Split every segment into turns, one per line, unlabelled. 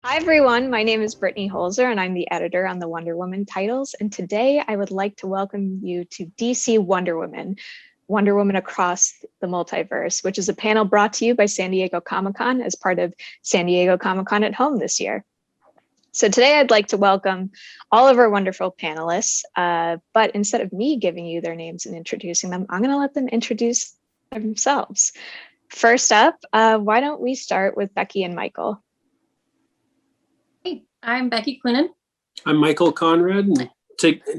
Hi everyone, my name is Brittany Holzer and I'm the editor on the Wonder Woman titles. And today I would like to welcome you to DC Wonder Woman, Wonder Woman Across the Multiverse, which is a panel brought to you by San Diego Comic-Con as part of San Diego Comic-Con at Home this year. So today I'd like to welcome all of our wonderful panelists, but instead of me giving you their names and introducing them, I'm going to let them introduce themselves. First up, why don't we start with Becky and Michael?
Hey, I'm Becky Clinton.
I'm Michael Conrad, and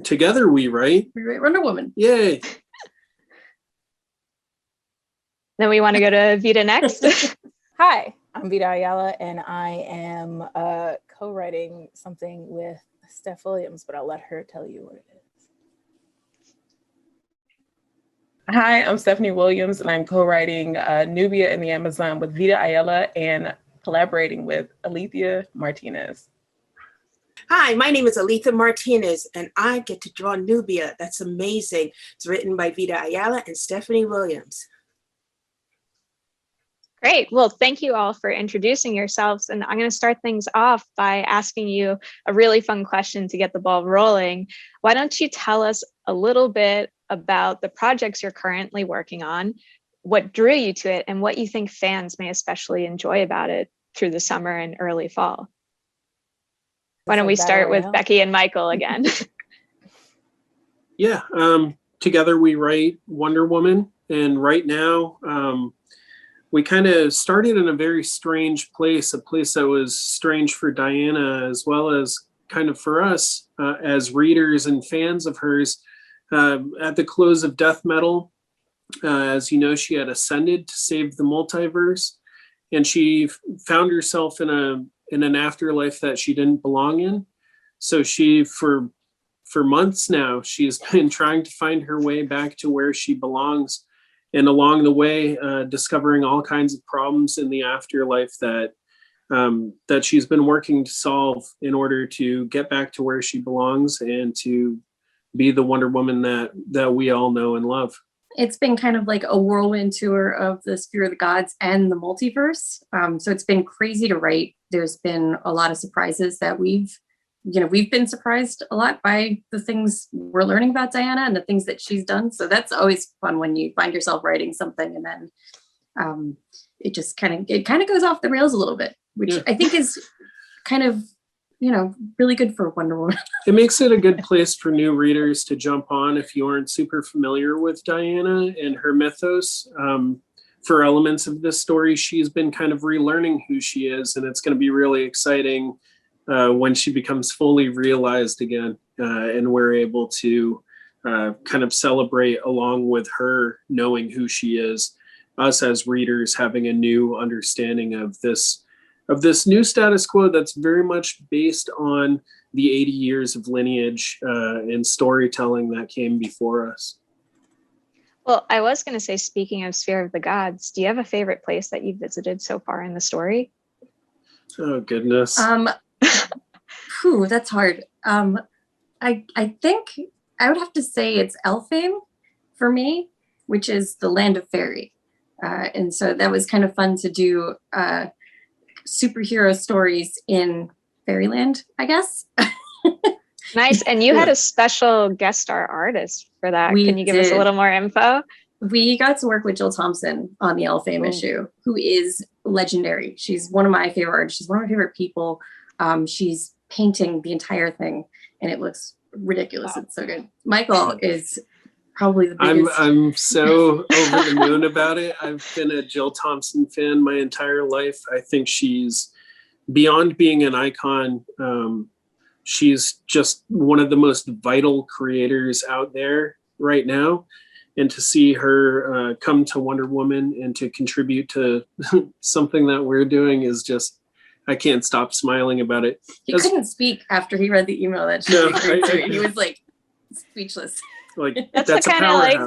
together we write
Wonder Woman.
Yay!
Then we want to go to Vita next.
Hi, I'm Vita Ayala, and I am co-writing something with Steph Williams, but I'll let her tell you what it is.
Hi, I'm Stephanie Williams, and I'm co-writing Nubia in the Amazon with Vita Ayala and collaborating with Alethea Martinez.
Hi, my name is Alethea Martinez, and I get to draw Nubia. That's amazing. It's written by Vita Ayala and Stephanie Williams.
Great. Well, thank you all for introducing yourselves. And I'm going to start things off by asking you a really fun question to get the ball rolling. Why don't you tell us a little bit about the projects you're currently working on, what drew you to it, and what you think fans may especially enjoy about it through the summer and early fall? Why don't we start with Becky and Michael again?
Yeah, together we write Wonder Woman, and right now we kind of started in a very strange place, a place that was strange for Diana as well as kind of for us as readers and fans of hers. At the close of Death Metal, as you know, she had ascended to save the multiverse, and she found herself in an afterlife that she didn't belong in. So she, for months now, she's been trying to find her way back to where she belongs. And along the way, discovering all kinds of problems in the afterlife that she's been working to solve in order to get back to where she belongs and to be the Wonder Woman that we all know and love.
It's been kind of like a whirlwind tour of the Spear of the Gods and the multiverse. So it's been crazy to write. There's been a lot of surprises that we've been surprised a lot by the things we're learning about Diana and the things that she's done. So that's always fun when you find yourself writing something and then it just kind of goes off the rails a little bit, which I think is kind of, really good for Wonder Woman.
It makes it a good place for new readers to jump on if you aren't super familiar with Diana and her mythos. For elements of this story, she's been kind of relearning who she is, and it's going to be really exciting when she becomes fully realized again, and we're able to kind of celebrate along with her knowing who she is, us as readers having a new understanding of this new status quo that's very much based on the 80 years of lineage and storytelling that came before us.
Well, I was going to say, speaking of Sphere of the Gods, do you have a favorite place that you've visited so far in the story?
Oh, goodness.
That's hard. I think I would have to say it's Elfame for me, which is the land of fairy. And so that was kind of fun to do superhero stories in fairyland, I guess.
Nice. And you had a special guest star artist for that. Can you give us a little more info?
We got to work with Jill Thompson on the Elfame issue, who is legendary. She's one of my favorite artists. She's one of my favorite people. She's painting the entire thing and it looks ridiculous. Wow. It's so good. Michael is probably the biggest.
I'm so over the moon about it. I've been a Jill Thompson fan my entire life. I think she's beyond being an icon. She's just one of the most vital creators out there right now. And to see her come to Wonder Woman and to contribute to something that we're doing is just, I can't stop smiling about it.
He couldn't speak after he read the email that she he was like speechless.
Like
that's the kind of like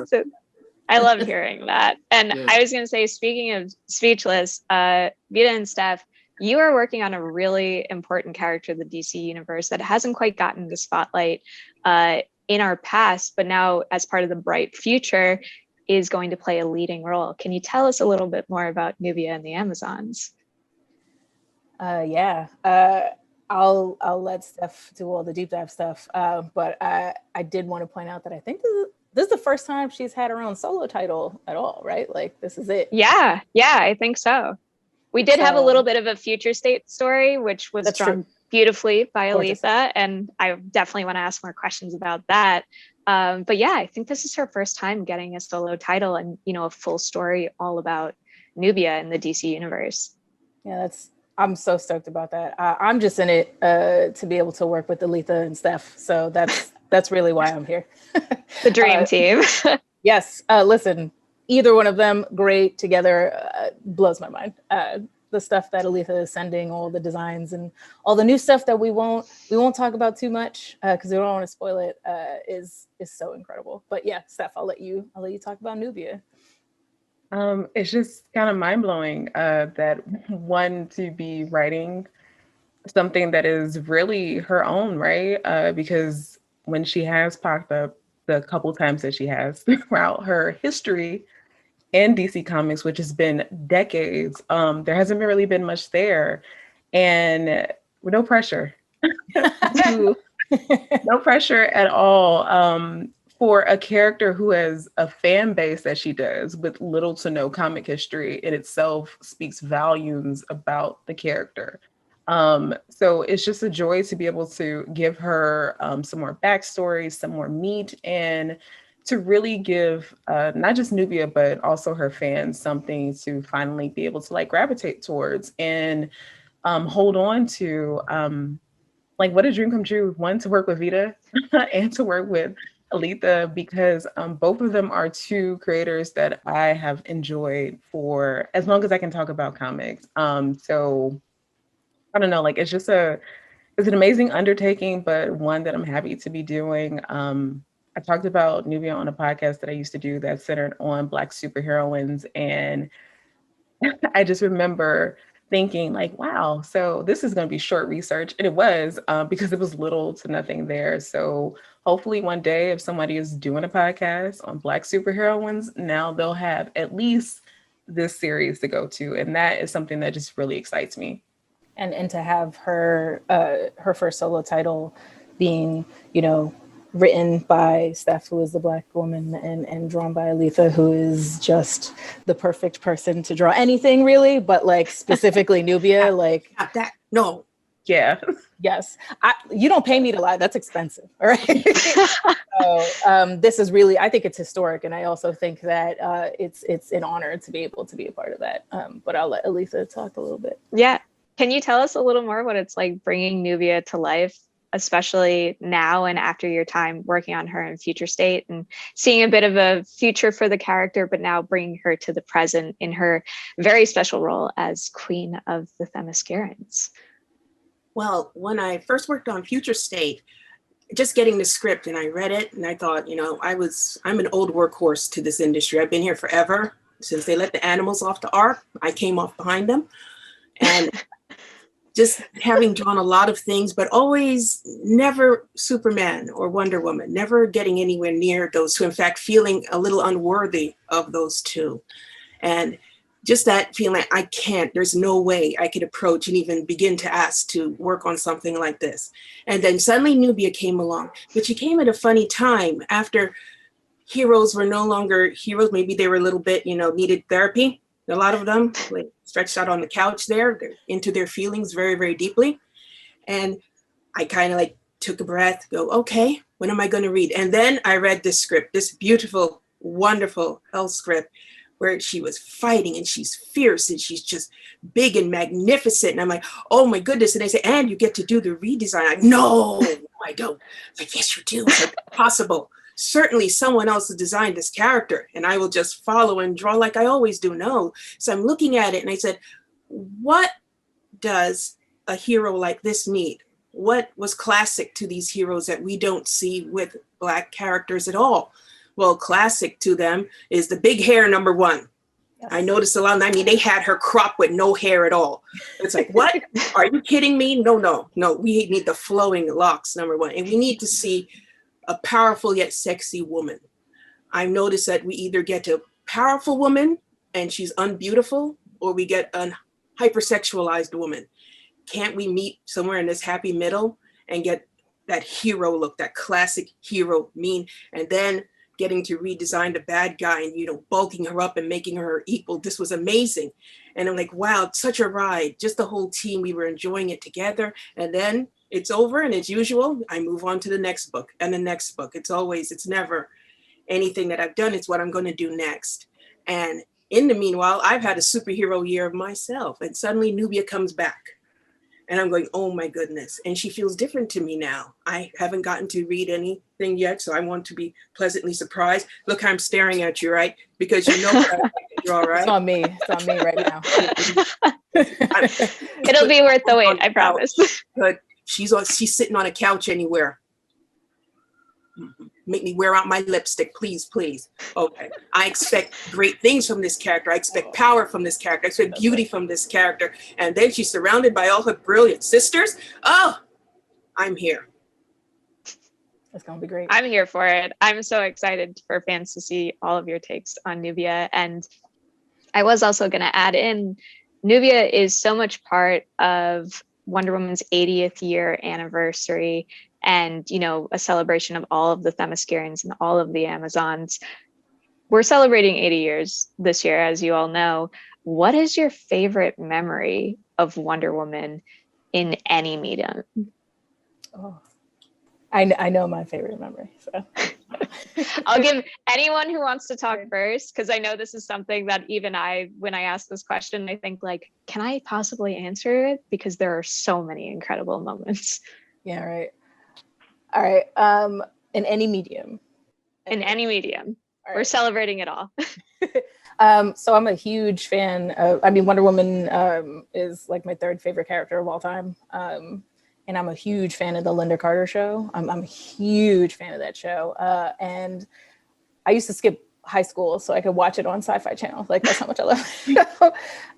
I love hearing that. And I was going to say, speaking of speechless, Vita and Steph, you are working on a really important character of the DC universe that hasn't quite gotten the spotlight in our past, but now as part of the bright future is going to play a leading role. Can you tell us a little bit more about Nubia and the Amazons?
Yeah. I'll let Steph do all the deep dive stuff. But I did want to point out that I think this is the first time she's had her own solo title at all, right? Like this is it.
Yeah, I think so. We did have a little bit of a future state story, which was drawn beautifully by
Gorgeous.
Aletha, and I definitely want to ask more questions about that. But yeah, I think this is her first time getting a solo title and, you know, a full story all about Nubia in the DC universe.
Yeah, I'm so stoked about that. I'm just in it to be able to work with Aletha and Steph. So that's really why I'm here.
The dream team.
Yes. Listen, either one of them, great together, blows my mind. The stuff that Aletha is sending, all the designs and all the new stuff that we won't talk about too much because we don't want to spoil it, is so incredible. But yeah, Steph, I'll let you talk about Nubia.
It's just kind of mind-blowing that one to be writing something that is really her own, right? Because when she has popped up the couple times that she has throughout her history in DC Comics, which has been decades, there hasn't really been much there, and with no pressure, no pressure at all. For a character who has a fan base that she does with little to no comic history in itself speaks volumes about the character. So it's just a joy to be able to give her some more backstory, some more meat, and to really give not just Nubia, but also her fans something to finally be able to like gravitate towards and hold on to. Like what a dream come true, one, to work with Vita and to work with Aletha, because both of them are two creators that I have enjoyed for as long as I can talk about comics. So I don't know, like it's an amazing undertaking, but one that I'm happy to be doing. I talked about Nubia on a podcast that I used to do that's centered on Black superheroines, and I just remember thinking like, wow, so this is going to be short research. And it was because it was little to nothing there. So hopefully one day if somebody is doing a podcast on Black superheroines, now they'll have at least this series to go to. And that is something that just really excites me.
And to have her first solo title being, you know, written by Steph, who is the Black woman, and drawn by Aletha, who is just the perfect person to draw anything really, but like specifically Nubia, like
that. No.
Yeah.
Yes. You don't pay me to lie. That's expensive. All right. So this is really, I think it's historic. And I also think that it's an honor to be able to be a part of that. But I'll let Aletha talk a little bit.
Yeah. Can you tell us a little more what it's like bringing Nubia to life, especially now and after your time working on her in Future State and seeing a bit of a future for the character, but now bringing her to the present in her very special role as Queen of the Themyscirans?
Well, when I first worked on Future State, just getting the script and I read it and I thought, you know, I'm an old workhorse to this industry. I've been here forever. Since they let the animals off the ark, I came off behind them. And just having drawn a lot of things, but always never Superman or Wonder Woman, never getting anywhere near those two. In fact, feeling a little unworthy of those two. And just that feeling, I can't, there's no way I could approach and even begin to ask to work on something like this. And then suddenly Nubia came along, but she came at a funny time after heroes were no longer heroes. Maybe they were a little bit, you know, needed therapy. A lot of them like stretched out on the couch there, they're into their feelings very, very deeply. And I kind of like took a breath, go, okay, when am I going to read? And then I read this script, this beautiful, wonderful Elle script where she was fighting and she's fierce and she's just big and magnificent. And I'm like, oh my goodness. And they say, and you get to do the redesign. I'm like, no, I don't. Like, yes, you do. It's like, possible. Certainly someone else has designed this character and I will just follow and draw like I always do. No. So I'm looking at it and I said, what does a hero like this need? What was classic to these heroes that we don't see with Black characters at all? Well, classic to them is the big hair, number one. Yes. I noticed a lot. I mean, they had her crop with no hair at all. It's like, what? Are you kidding me? No. We need the flowing locks, number one. And we need to see a powerful yet sexy woman. I've noticed that we either get a powerful woman and she's unbeautiful, or we get a hypersexualized woman. can't we meet somewhere in this happy middle and get that hero look, that classic hero mean, and then getting to redesign the bad guy and, you know, bulking her up and making her equal. This was amazing. And I'm like, wow, it's such a ride. Just the whole team, we were enjoying it together. And then it's over, and as usual, I move on to the next book and the next book. It's never anything that I've done. It's what I'm going to do next. And in the meanwhile, I've had a superhero year of myself, and suddenly Nubia comes back. And I'm going, oh my goodness. And she feels different to me now. I haven't gotten to read anything yet, so I want to be pleasantly surprised. Look how I'm staring at you, right? Because you know what I like to draw, right?
It's on me. It's on me right now.
It'll be worth the wait, I promise.
But she's sitting on a couch anywhere. Make me wear out my lipstick, please, please. Okay. I expect great things from this character. I expect power from this character. I expect beauty from this character. And then she's surrounded by all her brilliant sisters. Oh, I'm here.
It's going to be great.
I'm here for it. I'm so excited for fans to see all of your takes on Nubia. And I was also going to add in, Nubia is so much part of Wonder Woman's 80th year anniversary, and, you know, a celebration of all of the Themyscirians and all of the Amazons. We're celebrating 80 years this year, as you all know. What is your favorite memory of Wonder Woman in any medium?
Oh, I know my favorite memory. So
I'll give anyone who wants to talk first, because I know this is something that even when I ask this question, I think like, can I possibly answer it? Because there are so many incredible moments.
Yeah, right. All right. In any medium.
In any medium.
All
We're
right.
celebrating it all.
So I'm a huge fan of, Wonder Woman is like my third favorite character of all time. And I'm a huge fan of the Linda Carter show. I'm a huge fan of that show. And I used to skip high school so I could watch it on Sci-Fi Channel. Like, that's how much I love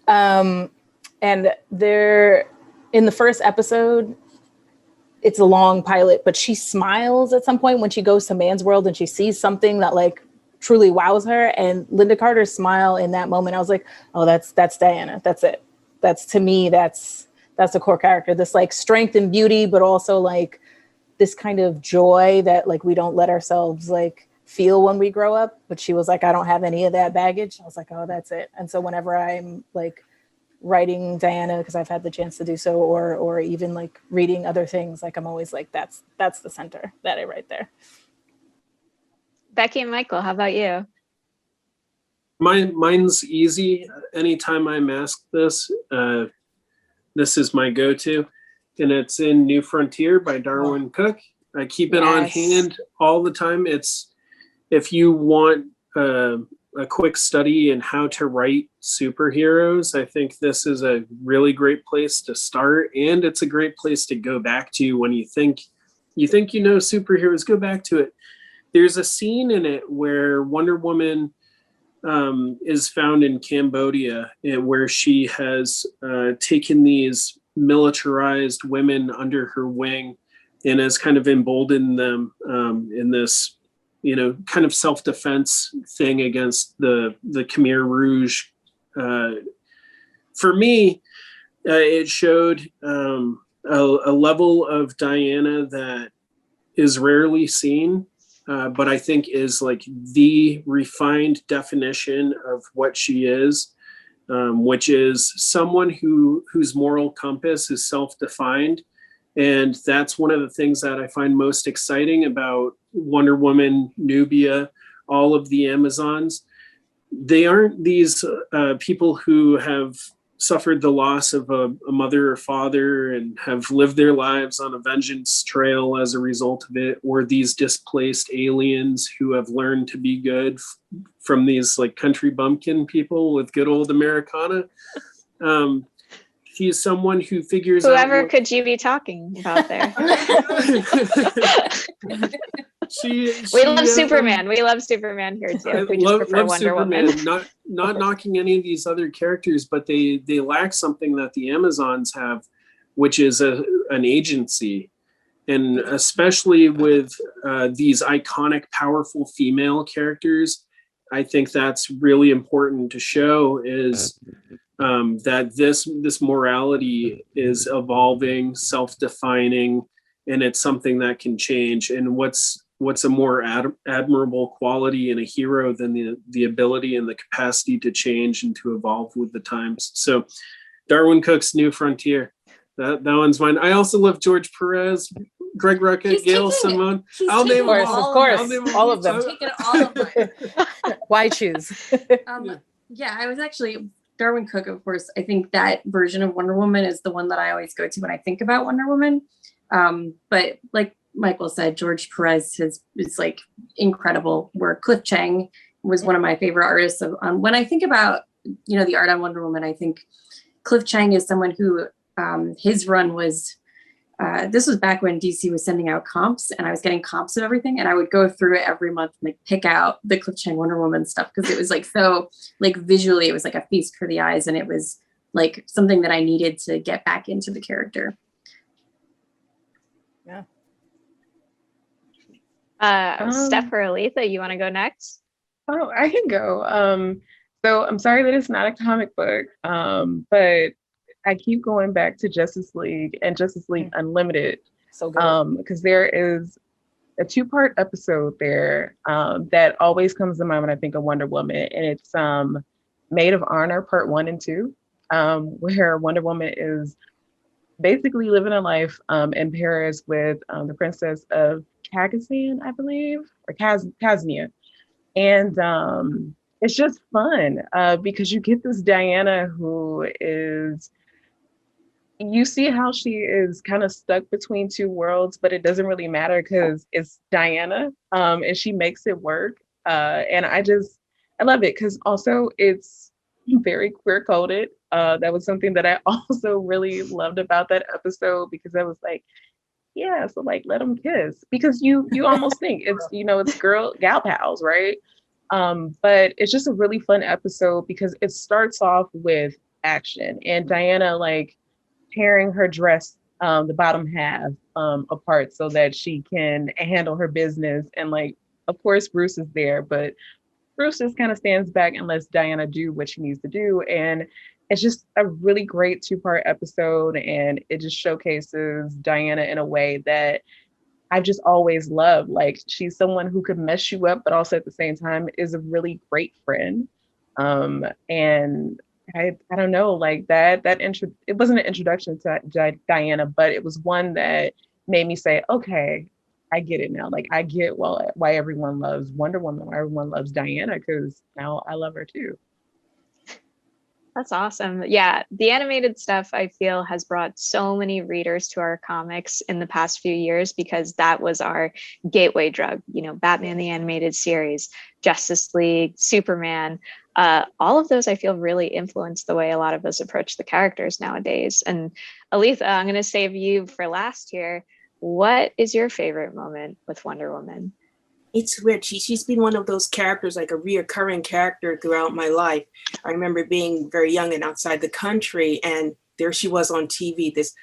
it. And there, in the first episode, it's a long pilot, but she smiles at some point when she goes to Man's World and she sees something that like truly wows her. And Linda Carter's smile in that moment, I was like, oh, that's Diana. That's it. That's, to me, that's the core character. This like strength and beauty, but also like this kind of joy that like we don't let ourselves like feel when we grow up. But she was like, I don't have any of that baggage. I was like, oh, that's it. And so whenever I'm like writing Diana, because I've had the chance to do so, or even like reading other things, like I'm always like, that's the center that I write there.
Becky and Michael, how about you?
Mine's easy. Anytime I'm asked this, this is my go-to, and it's in New Frontier by Darwin Cook. I keep it on hand all the time. It's, if you want a quick study in how to write superheroes, I think this is a really great place to start, and it's a great place to go back to when you think you know superheroes. Go back to it. There's a scene in it where Wonder Woman is found in Cambodia, and where she has taken these militarized women under her wing and has kind of emboldened them in this, you know, kind of self-defense thing against the Khmer Rouge. For me, it showed a level of Diana that is rarely seen, but I think is like the refined definition of what she is, which is someone whose moral compass is self-defined. And that's one of the things that I find most exciting about Wonder Woman, Nubia, all of the Amazons. They aren't these people who have suffered the loss of a mother or father and have lived their lives on a vengeance trail as a result of it, or these displaced aliens who have learned to be good from these like country bumpkin people with good old Americana. He's someone who figures out.
Whoever could you be talking about there? We love Superman. We love Superman here too. We just prefer Wonder Woman.
Not knocking any of these other characters, but they lack something that the Amazons have, which is an agency. And especially with these iconic, powerful female characters, I think that's really important to show is that this morality is evolving, self-defining, and it's something that can change. And what's a more admirable quality in a hero than the ability and the capacity to change and to evolve with the times. So Darwin Cook's New Frontier, that one's mine. I also love George Perez, Greg Rucka, Gail Simone. I'll name them all.
Of course, all of them.
Taking all of mine.
Why choose?
Yeah, I was actually Darwin Cook, of course. I think that version of Wonder Woman is the one that I always go to when I think about Wonder Woman. But like Michael said, George Perez is like incredible. Where Cliff Chiang was one of my favorite artists. When I think about the art on Wonder Woman, I think Cliff Chiang is someone who his run was. This was back when DC was sending out comps, and I was getting comps of everything, and I would go through it every month and like pick out the Cliff Chiang Wonder Woman stuff because it was like so like visually it was like a feast for the eyes, and it was like something that I needed to get back into the character.
Yeah.
Steph or Aletha, you want to go next?
Oh, I can go. So I'm sorry that it's not a comic book, but I keep going back to Justice League and Justice League Unlimited.
So good.
Because there is a 2-part episode there that always comes to mind when I think of Wonder Woman, and it's Maid of Honor Part 1 and 2, where Wonder Woman is basically living a life in Paris with the Princess of Kazakhstan, I believe, or Kaznia. And it's just fun because you get this Diana who is, you see how she is kind of stuck between two worlds, but it doesn't really matter because it's Diana and she makes it work. And I love it because also it's very queer coded. That was something that I also really loved about that episode because I was like, yeah, so like let them kiss because you almost think it's, it's gal pals, right? But it's just a really fun episode because it starts off with action and Diana like tearing her dress, the bottom half apart so that she can handle her business. And like, of course, Bruce is there, but Bruce just kind of stands back and lets Diana do what she needs to do. And it's just a really great 2-part episode. And it just showcases Diana in a way that I've just always loved. Like she's someone who could mess you up, but also at the same time is a really great friend. And I don't know, like it wasn't an introduction to Diana, but it was one that made me say, okay, I get it now. Like I get why everyone loves Wonder Woman, why everyone loves Diana, because now I love her too.
That's awesome. Yeah, the animated stuff I feel has brought so many readers to our comics in the past few years because that was our gateway drug. Batman the Animated Series, Justice League, Superman, all of those I feel really influenced the way a lot of us approach the characters nowadays. And Aletha, I'm going to save you for last here. What is your favorite moment with Wonder Woman?
It's weird. She's been one of those characters, like a reoccurring character throughout my life. I remember being very young and outside the country, and there she was on TV, this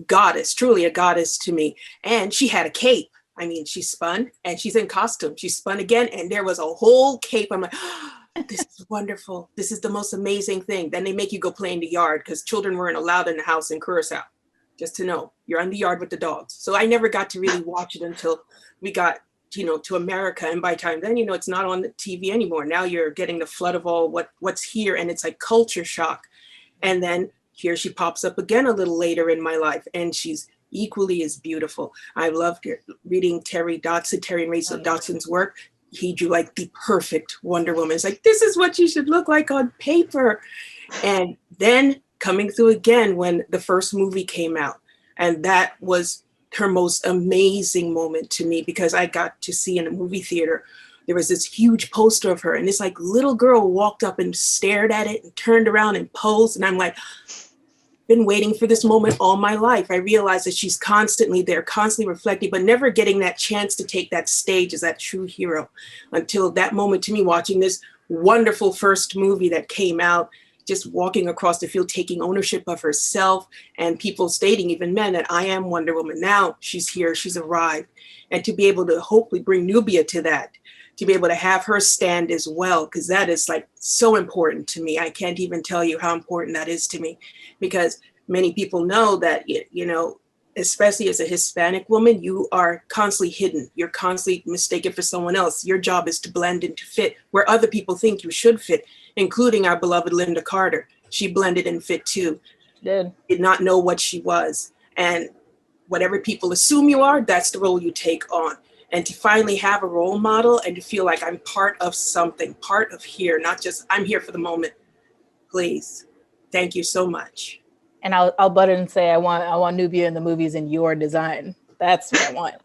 goddess, truly a goddess to me. And she had a cape. I mean, she spun and she's in costume. She spun again, and there was a whole cape. I'm like, oh, this is wonderful. This is the most amazing thing. Then they make you go play in the yard because children weren't allowed in the house in Curacao. Just to know, you're in the yard with the dogs. So I never got to really watch it until we got to America, and by time then it's not on the TV anymore. Now you're getting the flood of all what's here, and it's like culture shock. And then here she pops up again a little later in my life, and she's equally as beautiful. I loved reading Terry and Rachel Dotson's work. He drew like the perfect Wonder Woman. It's like, this is what she should look like on paper. And then coming through again when the first movie came out, and that was her most amazing moment to me because I got to see in a movie theater, there was this huge poster of her, and this like little girl walked up and stared at it and turned around and posed. And I'm like, been waiting for this moment all my life. I realized that she's constantly there, constantly reflecting, but never getting that chance to take that stage as that true hero until that moment to me, watching this wonderful first movie that came out, just walking across the field, taking ownership of herself, and people stating, even men, that I am Wonder Woman. Now she's here, she's arrived. And to be able to hopefully bring Nubia to that, to be able to have her stand as well, because that is like so important to me. I can't even tell you how important that is to me, because many people know that, you know, especially as a Hispanic woman, you are constantly hidden. You're constantly mistaken for someone else. Your job is to blend and to fit where other people think you should fit, including our beloved Linda Carter. She blended and fit too.
Did
not know what she was. And whatever people assume you are, that's the role you take on. And to finally have a role model and to feel like I'm part of something, part of here, not just I'm here for the moment. Please. Thank you so much.
And I'll butt in and say I want Nubia in the movies in your design. That's what I want.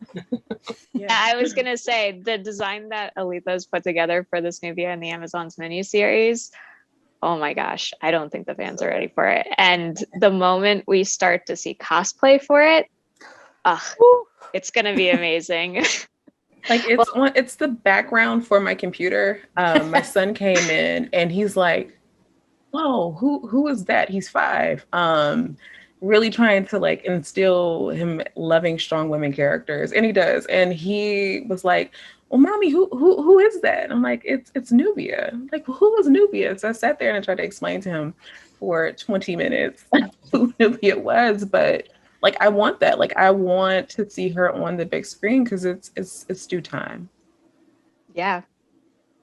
Yeah, I was gonna say the design that Aletha's put together for this Nubia and the Amazons miniseries. Oh my gosh, I don't think the fans are ready for it. And the moment we start to see cosplay for it, it's gonna be amazing.
Like it's the background for my computer. My son came in and he's like, whoa, who is that? He's 5. Really trying to like instill him loving strong women characters. And he does. And he was like, well, mommy, who is that? And I'm like, it's Nubia. Like, who is Nubia? So I sat there and I tried to explain to him for 20 minutes who Nubia was. But like, I want that. Like, I want to see her on the big screen because it's due time.
Yeah.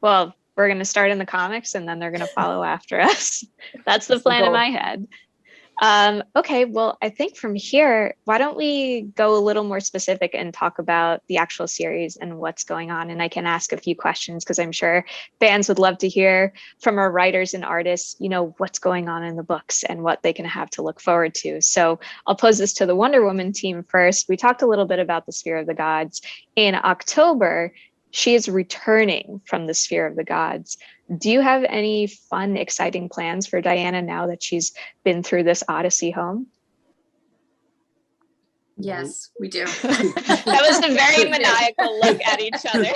Well, we're going to start in the comics and then they're going to follow after us. That's the plan in my head. Okay, well, I think from here, why don't we go a little more specific and talk about the actual series and what's going on? And I can ask a few questions because I'm sure fans would love to hear from our writers and artists, you know, what's going on in the books and what they can have to look forward to. So I'll pose this to the Wonder Woman team first. We talked a little bit about the Sphere of the Gods. In October, she is returning from the Sphere of the Gods. Do you have any fun, exciting plans for Diana now that she's been through this odyssey home?
Yes, we do.
That was a very maniacal look at each other.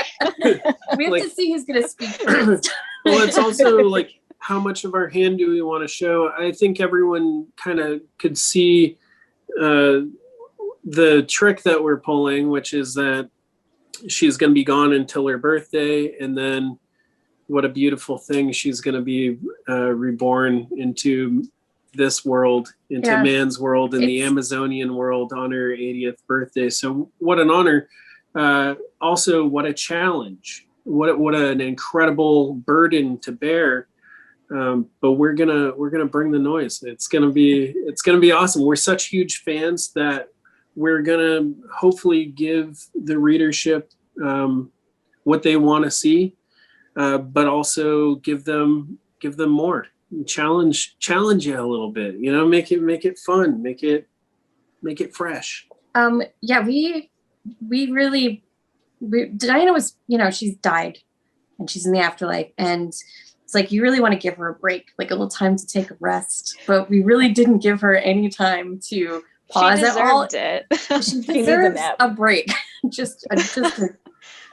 We have
Like-
to see who's going to speak first.
Well, it's also like, how much of our hand do we want to show? I think everyone kind of could see the trick that we're pulling, which is that she's going to be gone until her birthday, and then what a beautiful thing, she's going to be reborn into this world, into
Yeah.
man's world, in the
It's-
Amazonian world on her 80th birthday. So what an honor. Also, what a challenge. What an incredible burden to bear. But we're gonna bring the noise. It's gonna be awesome. We're such huge fans that we're gonna hopefully give the readership what they want to see, but also give them more. Challenge you a little bit. You know, make it fun. Make it fresh.
Yeah, we really, Diana was, you know, she's died and she's in the afterlife, and it's like you really want to give her a break, like a little time to take a rest, but we really didn't give her any time to pause
She
at all.
deserved it.
She
needs a
deserves
nap.
a break, just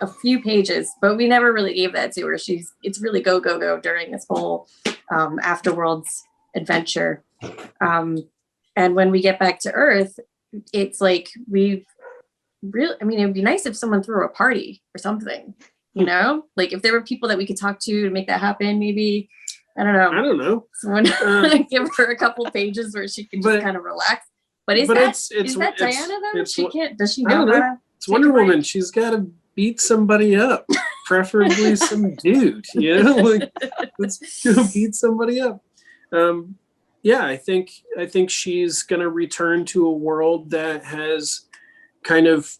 a few pages, but we never really gave that to her. It's really go during this whole afterworlds adventure. And when we get back to Earth, it's like we've really, I mean, it would be nice if someone threw a party or something, you know, like if there were people that we could talk to make that happen, maybe, I don't
I
know,
don't know.
someone give her a couple pages where she could just
But-
kind of relax. But is
but
that
it's
Diana though?
it's
She
what-
can't, does she
I don't
know how
know.
to?
It's Wonder
Take a break.
Woman. She's got to beat somebody up, preferably some dude. You know, like let's go beat somebody up. Yeah, I think she's gonna return to a world that has kind of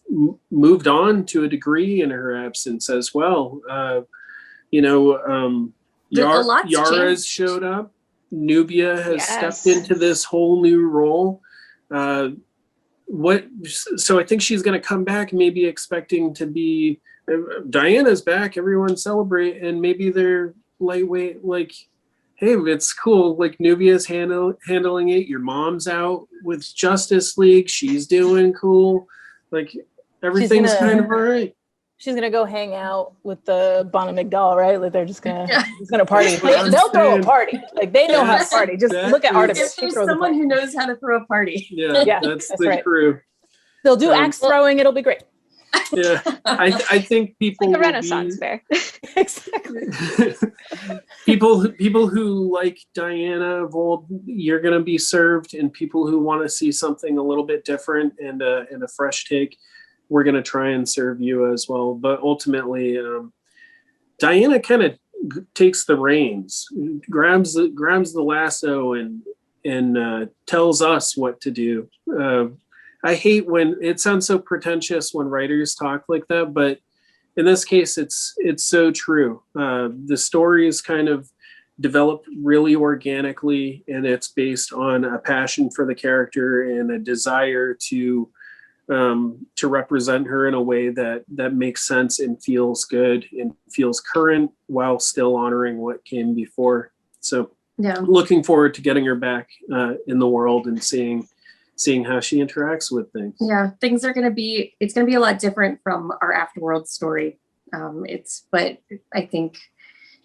moved on to a degree in her absence as well. You know,
A lot's
Yara's
changed.
showed up. Nubia has
Yes.
stepped into this whole new role. So I think she's going to come back maybe expecting to be Diana's back, everyone celebrate, and maybe they're lightweight, like, hey, it's cool, like Nubia's handling it, your mom's out with Justice League, she's doing cool, like everything's
gonna-
kind of all right.
She's gonna go hang out with the Bonnie McDowell, right? Like they're just gonna
Yeah.
party. They'll throw a party. Like they know how to
Yes,
party. Just
that
look at
is-
Artemis.
If
She
there's
throws a
someone
party.
who knows how to throw a party.
Yeah,
Yeah,
that's
that's
the
right.
crew.
They'll do
Um,
axe throwing. It'll be great.
Yeah, I think people
Like a
will
Renaissance
be,
fair.
Exactly.
people who like Diana of old, you're going to be served, and people who want to see something a little bit different and a fresh take, we're going to try and serve you as well. But ultimately, Diana kind of takes the reins, grabs the lasso, and tells us what to do. I hate when it sounds so pretentious when writers talk like that, but in this case, it's so true. The story is kind of developed really organically, and it's based on a passion for the character and a desire to represent her in a way that makes sense and feels good and feels current while still honoring what came before. So,
Yeah.
looking forward to getting her back in the world and seeing how she interacts with things.
Yeah, things are it's going to be a lot different from our Afterworld story. But I think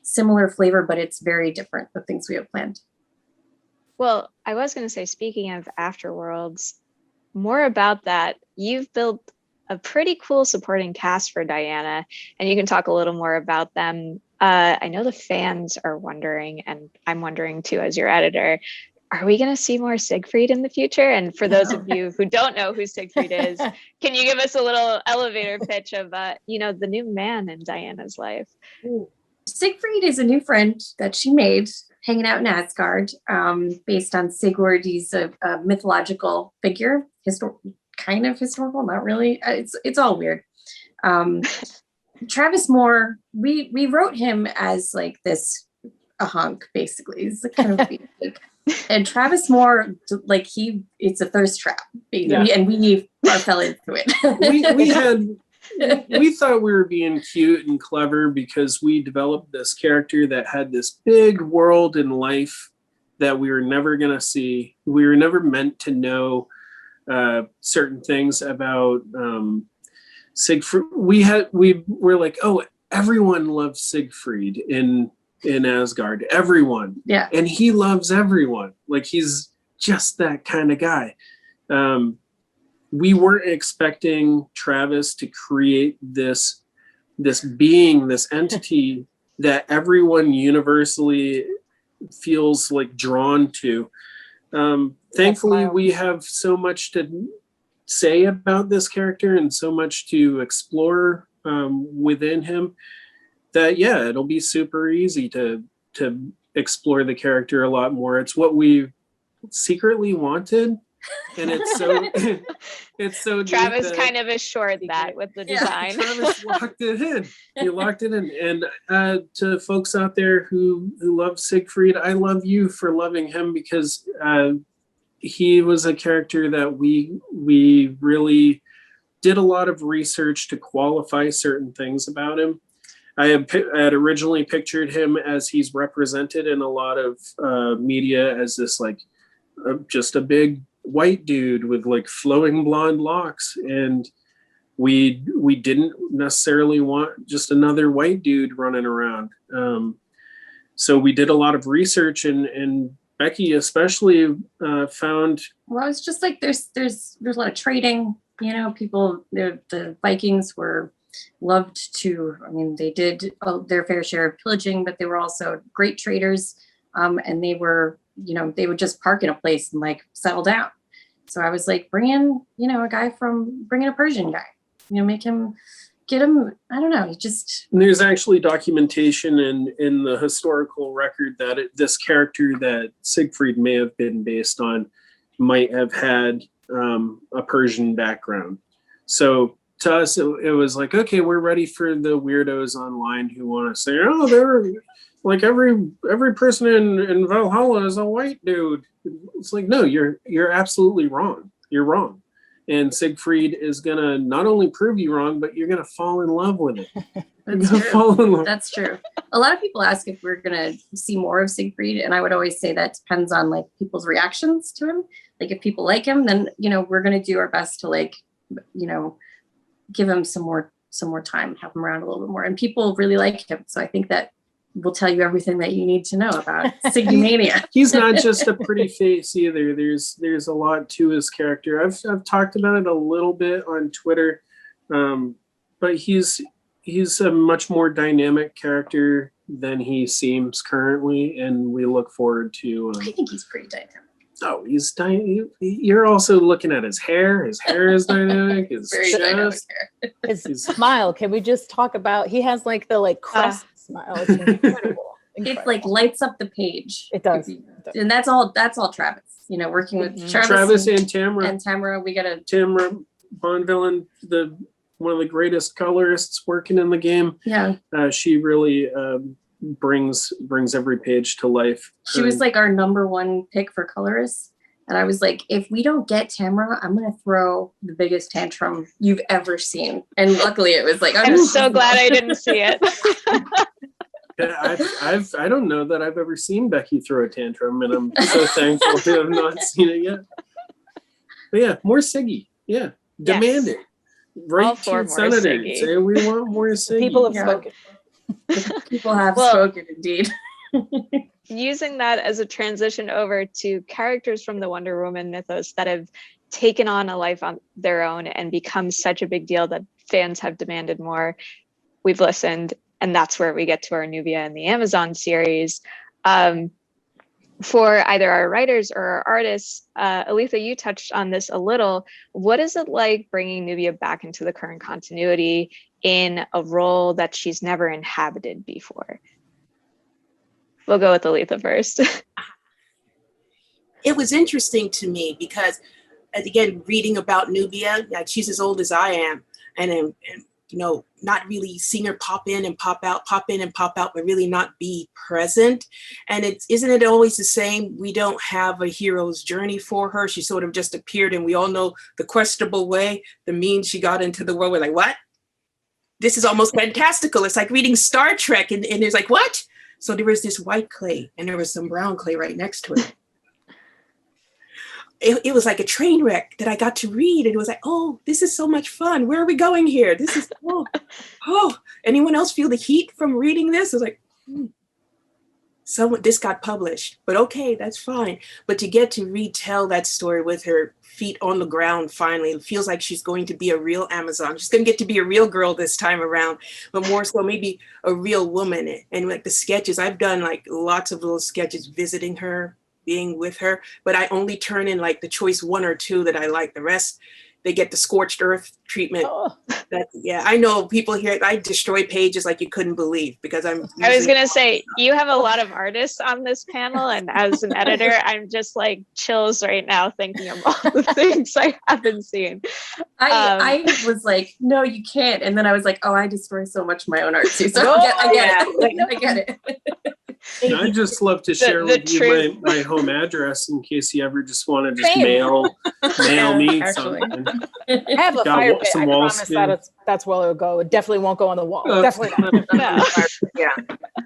similar flavor, but it's very different, the things we have planned.
Well, I was going to say, speaking of Afterworlds, more about that. You've built a pretty cool supporting cast for Diana, and you can talk a little more about them. I know the fans are wondering, and I'm wondering too as your editor, are we going to see more Siegfried in the future? And for those of you who don't know who Siegfried is, can you give us a little elevator pitch of, the new man in Diana's life?
Siegfried is a new friend that she made hanging out in Asgard, based on Sigurd. He's a mythological figure, kind of historical, not really. It's all weird. Travis Moore, we wrote him as like a hunk, basically. He's kind of big. And Travis Moore, like it's a thirst trap, basically, and we fell into it.
we thought we were being cute and clever because we developed this character that had this big world and life that we were never going to see. We were never meant to know certain things about Siegfried. We were like, oh, everyone loves Siegfried in Asgard, everyone.
Yeah.
And he loves everyone. Like, he's just that kind of guy. We weren't expecting Travis to create this being, this entity that everyone universally feels like drawn to. Thankfully, we have so much to say about this character and so much to explore within him that, yeah, it'll be super easy to explore the character a lot more. It's what we secretly wanted, and it's so
Travis kind of assured that with the design.
Travis locked it in. He locked it in. And to folks out there who love Siegfried, I love you for loving him, because he was a character that we really did a lot of research to qualify certain things about him. I had originally pictured him as he's represented in a lot of media as this like just a big white dude with like flowing blonde locks, and we didn't necessarily want just another white dude running around. So we did a lot of research, and Becky especially found.
Well, it's just like there's a lot of trading. People. The Vikings loved to. I mean, they did their fair share of pillaging, but they were also great traders. And they were, they would just park in a place and like settle down. So I was like, bring in a Persian guy, get him. I don't know.
There's actually documentation in the historical record that this character that Siegfried may have been based on might have had a Persian background. So to us, it was like, okay, we're ready for the weirdos online who want to say, oh, they're like every person in Valhalla is a white dude. It's like, no, you're absolutely wrong. You're wrong. And Siegfried is gonna not only prove you wrong, but you're gonna fall in love with it. That's
true. A lot of people ask if we're gonna see more of Siegfried, and I would always say that depends on like people's reactions to him. Like if people like him, then we're gonna do our best to give him some more time, have him around a little bit more. And people really like him, so I think that will tell you everything that you need to know about Sigmania.
He's not just a pretty face either. There's a lot to his character. I've talked about it a little bit on Twitter. But he's a much more dynamic character than he seems currently, and we look forward to.
I think he's pretty dynamic.
Oh, he's you're also looking at his hair. His hair is dynamic. His
Very dynamic
chest.
hair.
His
He's-
smile. Can we just talk about? He has like the crest smile. It's incredible.
It like lights up the page.
It does.
And that's all Travis. You know, working with
Mhm.
Travis,
and Tamara.
and Tamara, we got a
Tamara Bonvillain, one of the greatest colorists working in the game.
yeah.
She really brings every page to life.
She was like our #1 pick for colorist. And I was like, if we don't get Tamara, I'm gonna throw the biggest tantrum you've ever seen. And luckily it was like
I'm so glad I didn't see it.
I don't know that I've ever seen Becky throw a tantrum, and I'm so thankful to have not seen it yet. But yeah, more Siggy. Yeah, demand it.
All
Right
for
to
more
Senator.
Siggy.
Say we want more Siggy.
People have
Yeah.
spoken.
people have
Well-
spoken indeed.
Using that as a transition over to characters from the Wonder Woman mythos that have taken on a life on their own and become such a big deal that fans have demanded more. We've listened, and that's where we get to our Nubia and the Amazon series. For either our writers or our artists, Aletha, you touched on this a little. What is it like bringing Nubia back into the current continuity in a role that she's never inhabited before? We'll go with Aletha first.
It was interesting to me because, again, reading about Nubia, like she's as old as I am, and not really seeing her pop in and pop out, but really not be present. And isn't it always the same? We don't have a hero's journey for her. She sort of just appeared, and we all know the questionable way, the means she got into the world. We're like, what? This is almost fantastical. It's like reading Star Trek, and there's like, what? So there was this white clay, and there was some brown clay right next to it. It was like a train wreck that I got to read. And it was like, oh, this is so much fun. Where are we going here? This is, oh, anyone else feel the heat from reading this? I was like, this got published, but okay, that's fine. But to get to retell that story with her feet on the ground, finally, it feels like she's going to be a real Amazon. She's going to get to be a real girl this time around, but more so maybe a real woman. And like the sketches, I've done like lots of little sketches visiting her, being with her, but I only turn in like the choice 1 or 2 that I like. The rest, they get the scorched earth treatment.
Oh.
I know people here, I destroy pages like you couldn't believe because
I was going to say, you have a lot of artists on this panel, and as an editor, I'm just like chills right now thinking of all the things I haven't seen.
I was like, no, you can't. And then I was like, oh, I destroy so much of my own art too. So I get it.
And I'd just love to share
the
with you
truth.
my home address in case you ever just want to just
Same.
mail me
Actually.
something.
I have a
Got
fire pit.
some
I
walls,
promise
yeah.
that's where it'll go. It definitely won't go on the wall.
Uh,
Definitely not.
No.
Yeah.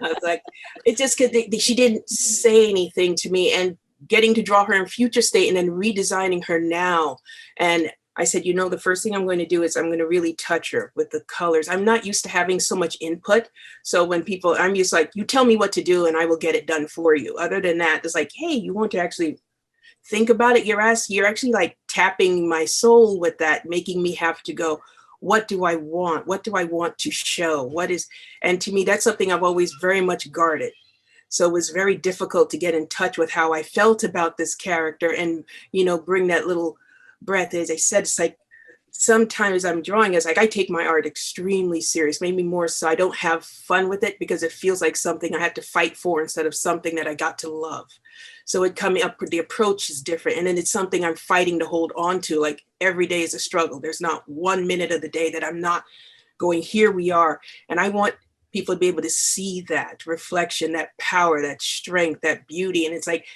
I was like, it just because she didn't say anything to me, and getting to draw her in future state and then redesigning her now. And I said, the first thing I'm going to do is I'm going to really touch her with the colors. I'm not used to having so much input. So when I'm used like, you tell me what to do and I will get it done for you. Other than that, it's like, hey, you want to actually think about it? You're actually like tapping my soul with that, making me have to go, what do I want? What do I want to show? And to me, that's something I've always very much guarded. So it was very difficult to get in touch with how I felt about this character and, bring that little breath. As I said, it's like sometimes I'm drawing, it's like I take my art extremely serious, maybe more so I don't have fun with it because it feels like something I had to fight for instead of something that I got to love. So it coming up, the approach is different. And then it's something I'm fighting to hold on to. Like every day is a struggle. There's not 1 minute of the day that I'm not going, here we are. And I want people to be able to see that reflection, that power, that strength, that beauty. And it's like,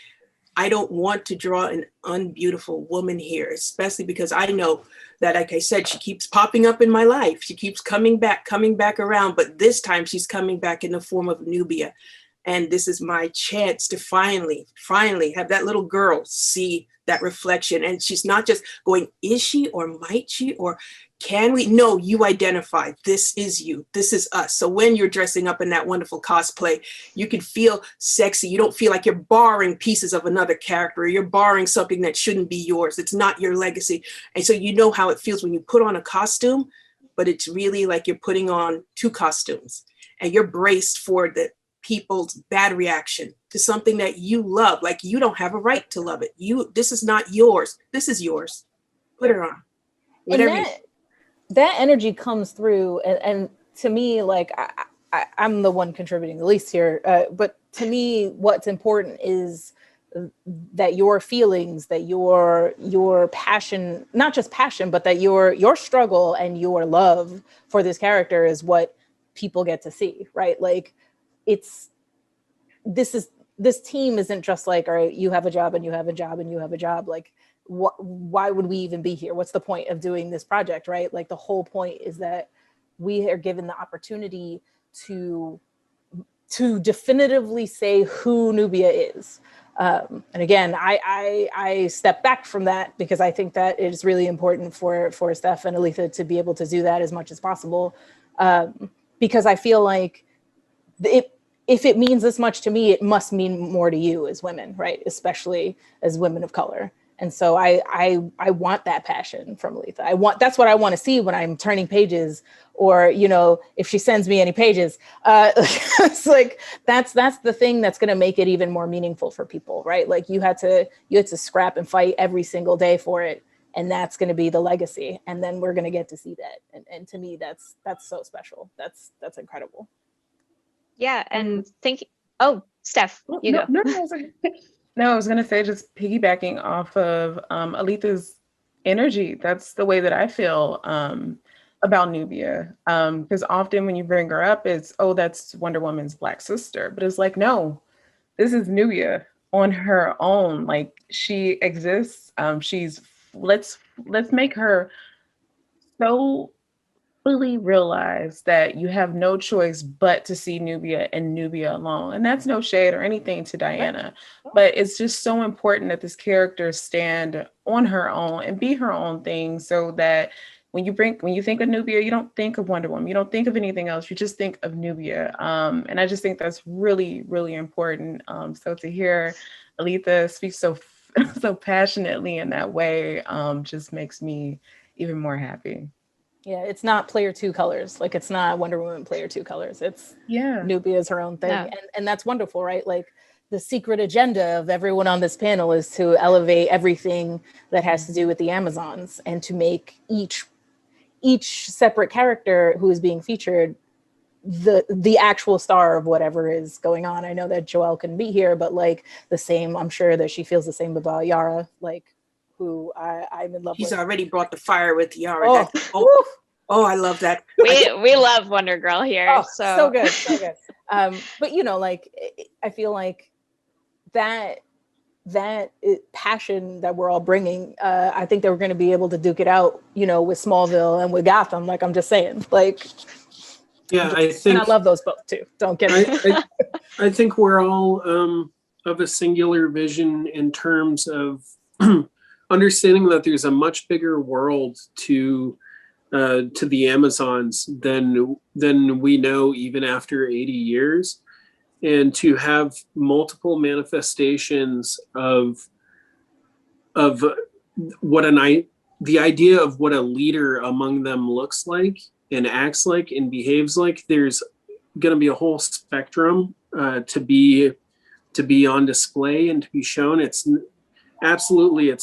I don't want to draw an unbeautiful woman here, especially because I know that, like I said, she keeps popping up in my life. She keeps coming back around, but this time she's coming back in the form of Nubia. And this is my chance to finally have that little girl see that reflection. And she's not just going, is she, or might she, or can we? No, you identify, this is you, this is us. So when you're dressing up in that wonderful cosplay, you can feel sexy. You don't feel like you're borrowing pieces of another character, or you're borrowing something that shouldn't be yours. It's not your legacy. And so you know how it feels when you put on a costume. but it's really like you're putting on two costumes and you're braced for the people's bad reaction to something that you love. Like, you don't have a right to love it. This is not yours. This is yours. Put it on. Whatever.
And that energy comes through, and to me, like I'm the one contributing the least here, but to me, what's important is that your feelings, that your passion, not just passion, but that your struggle and your love for this character is what people get to see, right? Like, this team isn't just like, all right, you have a job and you have a job and you have a job. Like, why would we even be here? What's the point of doing this project, right? Like, the whole point is that we are given the opportunity to definitively say who Nubia is. And again, I step back from that because I think that it is really important for Steph and Aletha to be able to do that as much as possible. Because I feel like if it means this much to me, it must mean more to you as women, right? Especially as women of color. And so I want that passion from Aletha. That's what I want to see when I'm turning pages, or, you know, if she sends me any pages, it's like, that's the thing that's going to make it even more meaningful for people, right? Like, you had to scrap and fight every single day for it. And that's going to be the legacy. And then we're going to get to see that. And to me, that's so special. That's incredible.
Yeah. And oh, Steph, you go.
No, I was going to say, just piggybacking off of Aletha's energy. That's the way that I feel about Nubia. Because often when you bring her up, it's, oh, that's Wonder Woman's Black sister. But it's like, no, this is Nubia on her own. Like, she exists. Let's make her so fully realize that you have no choice but to see Nubia and Nubia alone. And that's no shade or anything to Diana, but it's just so important that this character stand on her own and be her own thing, so that when you think of Nubia, you don't think of Wonder Woman, you don't think of anything else, you just think of Nubia. And I just think that's really, really important. So to hear Aletha speak so passionately in that way just makes me even more happy.
Yeah, it's not player two colors. Like, it's not Wonder Woman player two colors. It's Nubia is her own thing.
Yeah.
And that's wonderful, right? Like, the secret agenda of everyone on this panel is to elevate everything that has to do with the Amazons, and to make each separate character who is being featured the actual star of whatever is going on. I know that Joelle couldn't be here, but like, the same, I'm sure that she feels the same about Yara, like, who I'm in love with.
He's already brought the fire with Yara. I love that.
We love Wonder Girl here.
So good. But, you know, like, I feel like that passion that we're all bringing, I think that we're going to be able to duke it out, you know, with Smallville and with Gotham. Like, I'm just saying, like,
Yeah,
and I love those both too. Don't get me.
I think we're all of a singular vision in terms of understanding that there's a much bigger world to the Amazons than we know even after 80 years. And to have multiple manifestations of the idea of what a leader among them looks like and acts like and behaves like, there's going to be a whole spectrum to be on display and to be shown. It's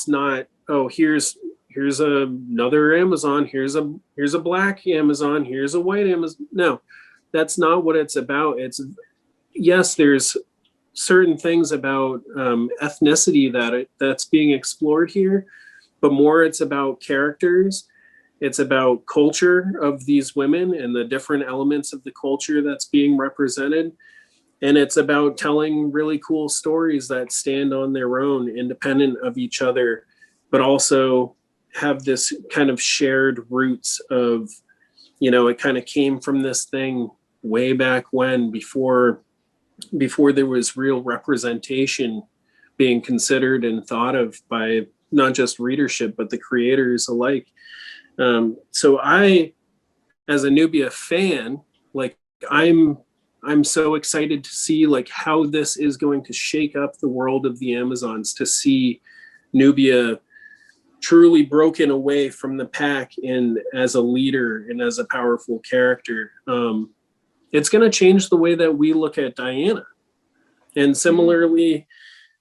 not, oh, here's another Amazon, here's a black Amazon, here's a white Amazon. No, that's not what it's about. Yes, there's certain things about ethnicity that's being explored here, but more it's about characters. It's about culture of these women and the different elements of the culture that's being represented. And it's about telling really cool stories that stand on their own, independent of each other, but also have this kind of shared roots of, you know, it kind of came from this thing way back when, before there was real representation being considered and thought of by not just readership, but the creators alike. So I, as a Nubia fan, like, I'm so excited to see like how this is going to shake up the world of the Amazons, to see Nubia truly broken away from the pack and as a leader and as a powerful character. It's going to change the way that we look at Diana. And similarly,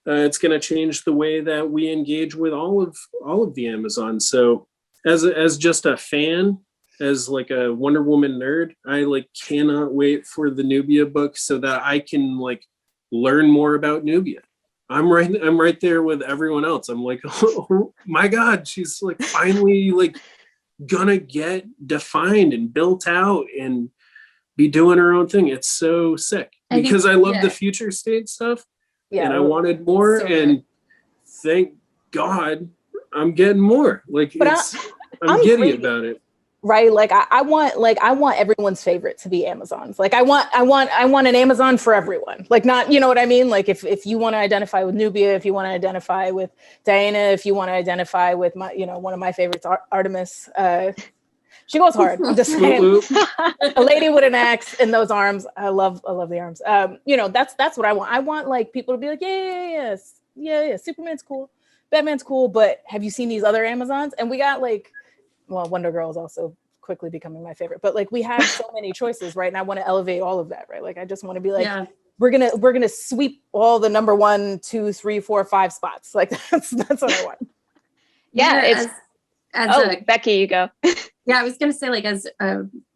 it's going to change the way that we engage with all of the Amazons. So as just a fan, as like a Wonder Woman nerd, I like cannot wait for the Nubia book so that I can like learn more about Nubia. I'm right there with everyone else. I'm like, oh my God, she's like finally like gonna get defined and built out and be doing her own thing. It's so sick because I love the future state stuff.
Yeah,
and I wanted more, and thank God I'm getting more. Like, I'm giddy about it.
Right, like I want everyone's favorite to be Amazons. Like I want an Amazon for everyone. Like not, you know what I mean? Like if you want to identify with Nubia, if you want to identify with Diana, if you want to identify with my, you know, one of my favorites, Artemis. She goes hard. I'm just saying. A lady with an axe in those arms. I love the arms. You know, that's what I want. I want like people to be like, yeah. Superman's cool, Batman's cool, but have you seen these other Amazons? And we got like, well, Wonder Girl is also quickly becoming my favorite, but like we have so many choices, right? And I want to elevate all of that, right? Like I just want to be like, we're gonna sweep all the number 1, 2, 3, 4, 5 spots. Like that's what I want.
Yeah, Becky, you go.
Yeah, I was gonna say, like, as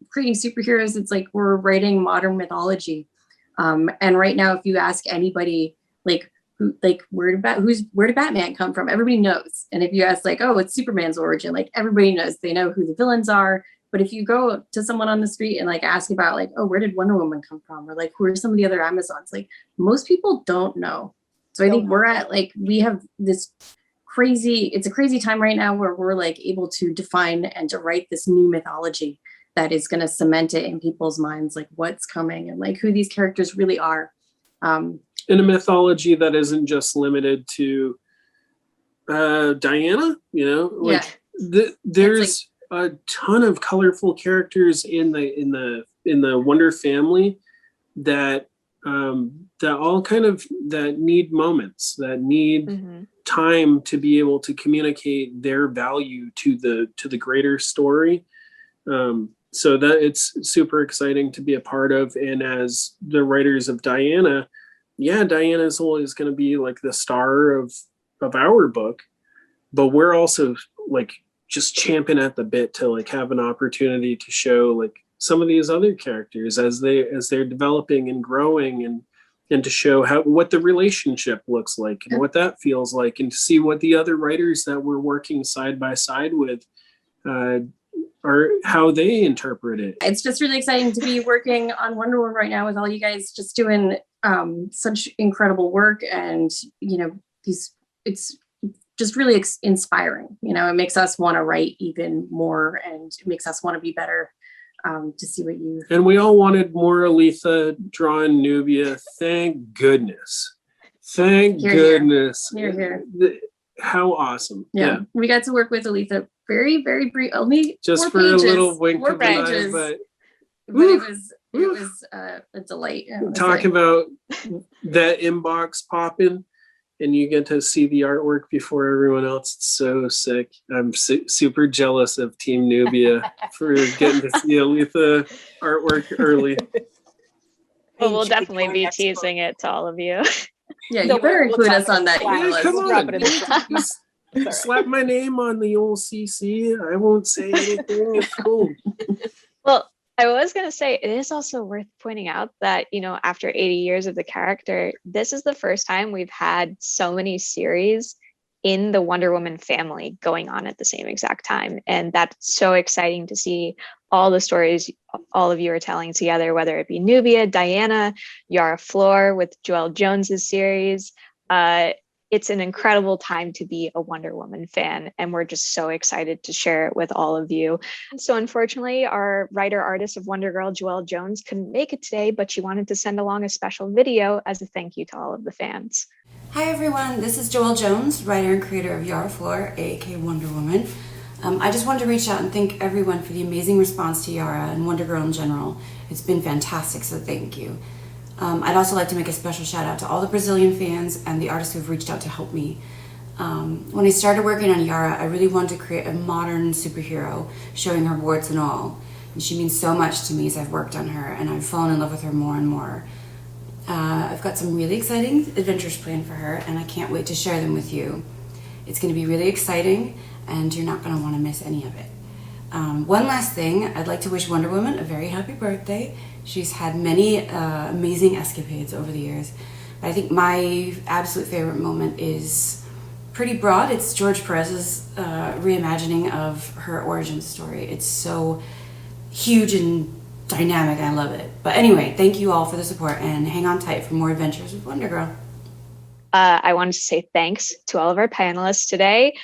creating superheroes, it's like we're writing modern mythology. And right now, if you ask anybody, like, where did Batman come from? Everybody knows. And if you ask like, oh, it's Superman's origin, like everybody knows, they know who the villains are. But if you go to someone on the street and like ask about like, oh, where did Wonder Woman come from? Or like, who are some of the other Amazons? Like most people don't know. So I think we're at like, we have this it's a crazy time right now where we're like able to define and to write this new mythology that is going to cement it in people's minds, like what's coming and like who these characters really are.
In a mythology that isn't just limited to Diana, you know, like there's a ton of colorful characters in the Wonder family that all kind of that need moments, that need time to be able to communicate their value to the greater story. So that it's super exciting to be a part of. And as the writers of Diana, Diana's always going to be like the star of our book, but we're also like just champing at the bit to like have an opportunity to show like some of these other characters as they're developing and growing, and to show what the relationship looks like and what that feels like, and to see what the other writers that we're working side by side with or how they interpret it.
It's just really exciting to be working on Wonder Woman right now with all you guys just doing such incredible work. And, you know, it's just really inspiring. You know, it makes us want to write even more, and it makes us want to be better to see what you...
And we all wanted more Aletha drawing Nubia. Thank goodness. Thank goodness.
Here.
How awesome.
Yeah. We got to work with Aletha very, very brief, only
just
4
for
pages,
a little wink
4
of the eye, but
it was a delight.
Talk about that inbox popping, and you get to see the artwork before everyone else. It's so sick. I'm super jealous of Team Nubia for getting to see Aletha artwork early.
Well, we'll definitely be teasing it to all of you.
Yeah, you better include us on that.
Come on. Slap my name on the old CC. I won't say anything. It's cool.
Well, I was going to say, it is also worth pointing out that, you know, after 80 years of the character, this is the first time we've had so many series in the Wonder Woman family going on at the same exact time. And that's so exciting to see all the stories all of you are telling together, whether it be Nubia, Diana, Yara Flor with Joelle Jones's series. It's an incredible time to be a Wonder Woman fan, and we're just so excited to share it with all of you. So unfortunately, our writer-artist of Wonder Girl, Joelle Jones, couldn't make it today, but she wanted to send along a special video as a thank you to all of the fans.
Hi everyone, this is Joelle Jones, writer and creator of Yara Flor, aka Wonder Woman. I just wanted to reach out and thank everyone for the amazing response to Yara and Wonder Girl in general. It's been fantastic, so thank you. I'd also like to make a special shout out to all the Brazilian fans and the artists who've reached out to help me. When I started working on Yara, I really wanted to create a modern superhero, showing her warts and all. And she means so much to me as I've worked on her, and I've fallen in love with her more and more. I've got some really exciting adventures planned for her, and I can't wait to share them with you. It's going to be really exciting, and you're not going to want to miss any of it. One last thing, I'd like to wish Wonder Woman a very happy birthday. She's had many amazing escapades over the years, but I think my absolute favorite moment is pretty broad. It's George Perez's reimagining of her origin story. It's so huge and dynamic. I love it. But anyway, thank you all for the support, and hang on tight for more adventures with Wonder Girl.
I wanted to say thanks to all of our panelists today.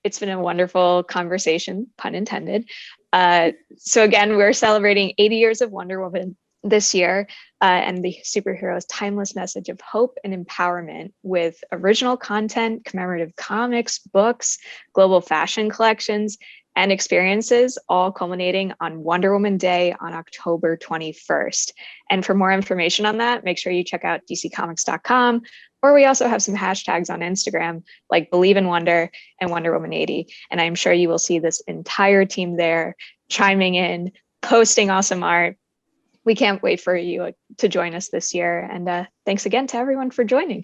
It's been a wonderful conversation, pun intended. So again, we're celebrating 80 years of Wonder Woman this year, and the superhero's timeless message of hope and empowerment with original content, commemorative comics, books, global fashion collections, and experiences, all culminating on Wonder Woman Day on October 21st. And for more information on that, make sure you check out dccomics.com, or we also have some hashtags on Instagram like Believe in Wonder and Wonder Woman 80. And I'm sure you will see this entire team there chiming in, posting awesome art. We can't wait for you to join us this year. And thanks again to everyone for joining.